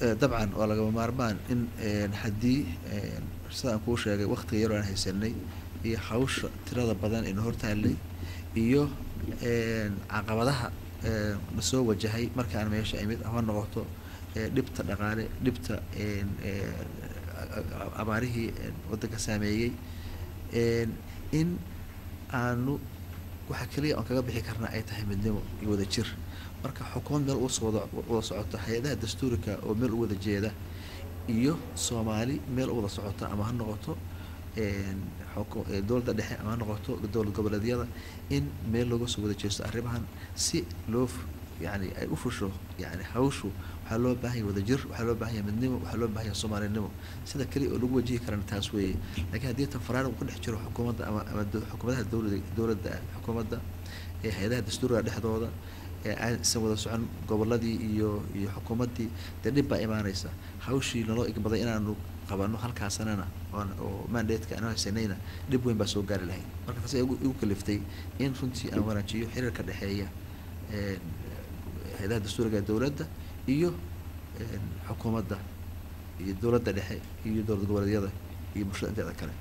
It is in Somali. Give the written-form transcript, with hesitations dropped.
طبعا ولا قبل مارمان إن حدي سواء كوش وقت يروح هيسني هي حوش ترى بدن إنه هرتها اللي iyo caqabadaha la soo wajahay marka aan meesha imid ama noqoto dhibta dhaqaale dhibta abaarihii waddanka saameeyay in aanu waxa kaliya aan kaga bixi karnaa ay tahay midnimo iyo wada jir marka xukuumad meel wada socota hay'adaha dastuurka oo meel u wada jeeda iyo Soomaali meel u wada socota ama ha noqoto dowladda dhexe ama ha noqoto dowlad goboleedyada in meel lagu soo wada jeesto arrimahan si loo yani ay u fusho yani hawshu waxa loo baahan yahay wada jir waxa loo baahan yahay midnimo waxa loo baahan yahay Soomaalinimo sida kaliya oo lagu wajihi karana taas weeye laakiin haddii tafaraaruq ku dhex jiro xukuumadda ama xukuumadaha dowladda xukuumadda hay'adaha dastuurka dhexdooda aan isa wada socon goboladii iyo xukuumaddii dib baa imaanaysa hawshii loo igbaday inaanu qabano halkaas sanana oo mandate-ka aan haysanayna dib weyn baa soo gaari lahayd marka taas ay ugu kaliftay in runtii aan wanaajiyo xiriirka dhexeeya hay'adaha dastuurka dowladda iyo xukuumadda iyo dowladda dhexe iyo dowlad goboleedyada iyo bulshada inteeda kale